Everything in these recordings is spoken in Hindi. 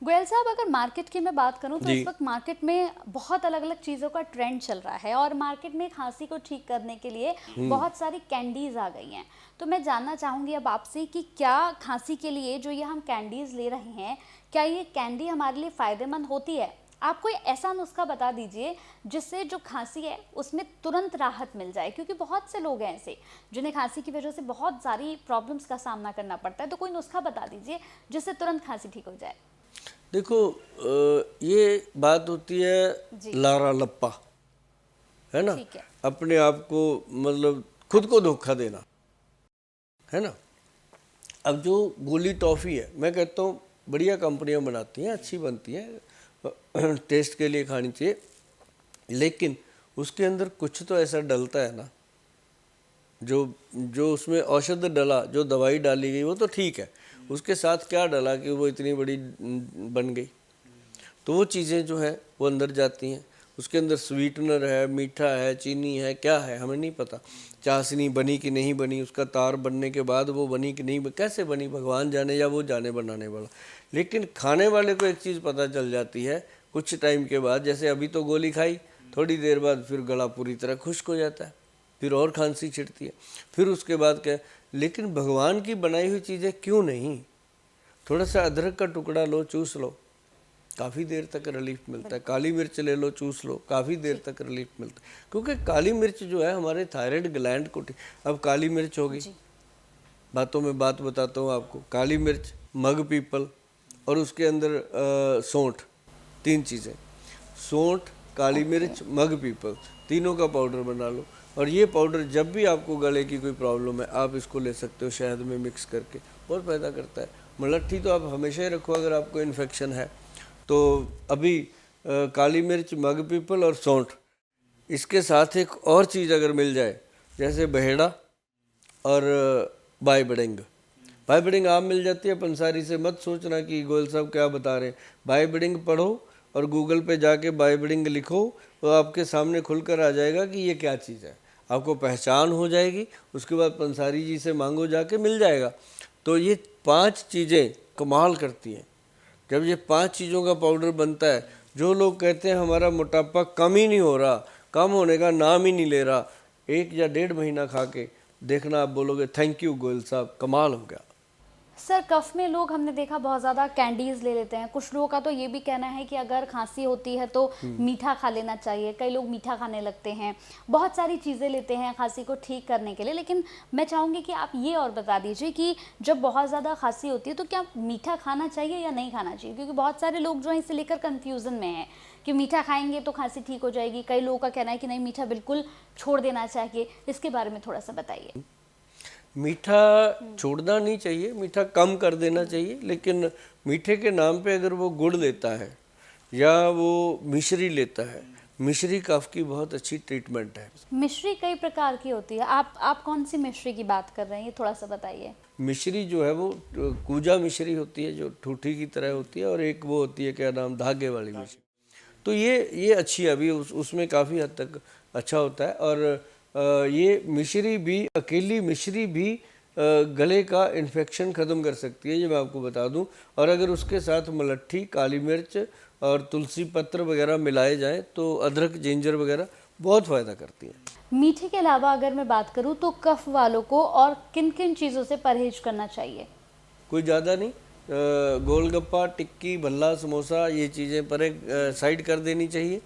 गोयल साहब, अगर मार्केट की मैं बात करूं तो जी। इस वक्त मार्केट में बहुत अलग अलग चीज़ों का ट्रेंड चल रहा है और मार्केट में खांसी को ठीक करने के लिए बहुत सारी कैंडीज़ आ गई हैं। तो मैं जानना चाहूँगी अब आपसे कि क्या खांसी के लिए जो ये हम कैंडीज़ ले रहे हैं, क्या ये कैंडी हमारे लिए फ़ायदेमंद होती है? आप कोई ऐसा नुस्खा बता दीजिए जिससे जो खांसी है उसमें तुरंत राहत मिल जाए, क्योंकि बहुत से लोग हैं ऐसे जिन्हें खांसी की वजह से बहुत सारी प्रॉब्लम्स का सामना करना पड़ता है। तो कोई नुस्खा बता दीजिए जिससे तुरंत खांसी ठीक हो जाए। देखो, ये बात होती है जी। लारा लप्पा, है ना। ठीक है। अपने आप को मतलब खुद को धोखा देना, है ना। अब जो गोली टॉफ़ी है, मैं कहता हूँ बढ़िया कंपनियां बनाती हैं, अच्छी बनती हैं, टेस्ट के लिए खानी चाहिए, लेकिन उसके अंदर कुछ तो ऐसा डलता है ना, जो जो उसमें औषध डला, जो दवाई डाली गई वो तो ठीक है, उसके साथ क्या डला कि वो इतनी बड़ी बन गई। तो वो चीज़ें जो है वो अंदर जाती हैं, उसके अंदर स्वीटनर है, मीठा है, चीनी है, क्या है हमें नहीं पता। चाशनी बनी कि नहीं बनी, उसका तार बनने के बाद वो बनी कि नहीं, कैसे बनी भगवान जाने, या वो जाने बनाने वाला। लेकिन खाने वाले को एक चीज़ पता चल जाती है कुछ टाइम के बाद, जैसे अभी तो गोली खाई, थोड़ी देर बाद फिर गला पूरी तरह खुश्क हो जाता है, फिर और खांसी छिड़ती है, फिर उसके बाद क्या। लेकिन भगवान की बनाई हुई चीज़ें क्यों नहीं, थोड़ा सा अदरक का टुकड़ा लो, चूस लो, काफ़ी देर तक रिलीफ मिलता है। काली मिर्च ले लो, चूस लो, काफ़ी देर तक रिलीफ मिलता है, क्योंकि काली मिर्च जो है हमारे थायराइड ग्लैंड को अब काली मिर्च होगी, बातों में बात बताता हूँ आपको, काली मिर्च, मग पीपल और उसके अंदर सौंठ, तीन चीज़ें, सौंठ, काली मिर्च, मग पीपल, तीनों का पाउडर बना लो। और ये पाउडर जब भी आपको गले की कोई प्रॉब्लम है आप इसको ले सकते हो, शहद में मिक्स करके, बहुत फ़ायदा करता है। मलट्ठी तो आप हमेशा ही रखो अगर आपको इन्फेक्शन है तो। अभी काली मिर्च, मग पीपल और सौंठ, इसके साथ एक और चीज़ अगर मिल जाए, जैसे बहेड़ा और बाई बडिंग। बाई बडिंग आम मिल जाती है पंसारी से, मत सोचना कि गोयल साहब क्या बता रहे हैं। बाई बडिंग पढ़ो और गूगल पे जाके बाई बडिंग लिखो, तो आपके सामने खुलकर आ जाएगा कि ये क्या चीज़ है, आपको पहचान हो जाएगी। उसके बाद पंसारी जी से मांगो, जाके मिल जाएगा। तो ये 5 चीज़ें कमाल करती हैं। जब ये 5 चीज़ों का पाउडर बनता है, जो लोग कहते हैं हमारा मोटापा कम ही नहीं हो रहा, कम होने का नाम ही नहीं ले रहा, 1 या 1.5 महीना खा के देखना, आप बोलोगे थैंक यू गोयल साहब, कमाल हो गया। सर, कफ में लोग हमने देखा बहुत ज़्यादा कैंडीज़ ले लेते हैं। कुछ लोगों का तो ये भी कहना है कि अगर खांसी होती है तो मीठा खा लेना चाहिए। कई लोग मीठा खाने लगते हैं, बहुत सारी चीज़ें लेते हैं खांसी को ठीक करने के लिए। लेकिन मैं चाहूँगी कि आप ये और बता दीजिए कि जब बहुत ज़्यादा खांसी होती है तो क्या मीठा खाना चाहिए या नहीं खाना चाहिए? क्योंकि बहुत सारे लोग जो हैं इसे लेकर कन्फ्यूज़न में हैं कि मीठा खाएंगे तो खांसी ठीक हो जाएगी। कई लोगों का कहना है कि नहीं, मीठा बिल्कुल छोड़ देना चाहिए। इसके बारे में थोड़ा सा बताइए। मीठा छोड़ना नहीं चाहिए, मीठा कम कर देना चाहिए, लेकिन मीठे के नाम पे अगर वो गुड़ लेता है या वो मिश्री लेता है, मिश्री कफ की बहुत अच्छी ट्रीटमेंट है। मिश्री कई प्रकार की होती है, आप कौन सी मिश्री की बात कर रहे हैं, ये थोड़ा सा बताइए। मिश्री जो है वो कूजा मिश्री होती है, जो ठूठी की तरह होती है, और एक वो होती है क्या नाम, धागे वाली मिश्री। तो ये अच्छी है, अभी उसमें काफ़ी हद तक अच्छा होता है। और ये मिश्री भी, अकेली मिश्री भी गले का इन्फेक्शन ख़त्म कर सकती है, ये मैं आपको बता दूं। और अगर उसके साथ मलट्ठी, काली मिर्च और तुलसी पत्र वगैरह मिलाए जाएं तो अदरक, जिंजर वगैरह बहुत फ़ायदा करती हैं। मीठे के अलावा अगर मैं बात करूं तो कफ वालों को और किन किन चीज़ों से परहेज करना चाहिए? कोई ज़्यादा नहीं, गोलगप्पा, टिक्की, भल्ला, समोसा, ये चीज़ें पर एक साइड कर देनी चाहिए,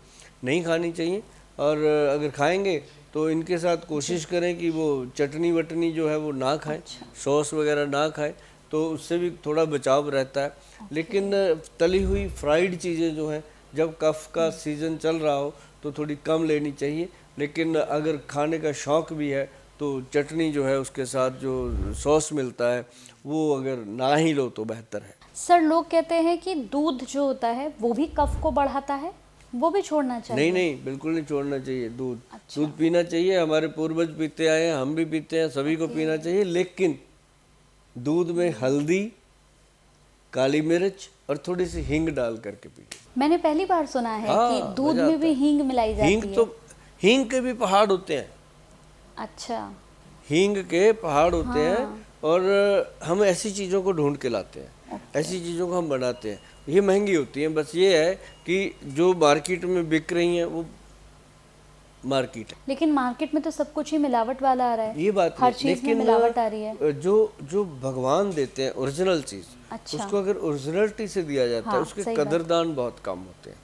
नहीं खानी चाहिए। और अगर खाएंगे तो इनके साथ कोशिश करें कि वो चटनी वटनी जो है वो ना खाएं, सॉस वगैरह ना खाएं, तो उससे भी थोड़ा बचाव रहता है। लेकिन तली हुई फ्राइड चीज़ें जो हैं, जब कफ का सीज़न चल रहा हो तो थोड़ी कम लेनी चाहिए। लेकिन अगर खाने का शौक़ भी है तो चटनी जो है उसके साथ जो सॉस मिलता है वो अगर ना ही लो तो बेहतर है। सर, लोग कहते हैं कि दूध जो होता है वो भी कफ को बढ़ाता है, वो भी छोड़ना चाहिए? नहीं, बिल्कुल नहीं छोड़ना चाहिए दूध। अच्छा। दूध पीना चाहिए, हमारे पूर्वज पीते आए हैं, हम भी पीते हैं, सभी को पीना चाहिए। लेकिन दूध में हल्दी, काली मिर्च और थोड़ी सी हींग डाल करके पिए। मैंने पहली बार सुना है कि हाँ, दूध मजा में आता भी है। हींग मिलाई जाती हींग है। तो, हींग के भी पहाड़ होते हैं, अच्छा। हींग के पहाड़ होते हैं। हाँ। और हम ऐसी चीज़ों को ढूंढ के लाते हैं, ओके। ऐसी चीज़ों को हम बनाते हैं। ये महंगी होती हैं। बस ये है कि जो मार्केट में बिक रही हैं वो मार्केट है। लेकिन मार्केट में तो सब कुछ ही मिलावट वाला आ रहा है, ये बात हर नहीं, चीज में लेकिन मिलावट आ रही है। जो जो भगवान देते हैं ओरिजिनल चीज, अच्छा। उसको अगर ओरिजिनलिटी से दिया जाता है, हाँ, उसके सही बात। कदरदान बहुत कम होते हैं।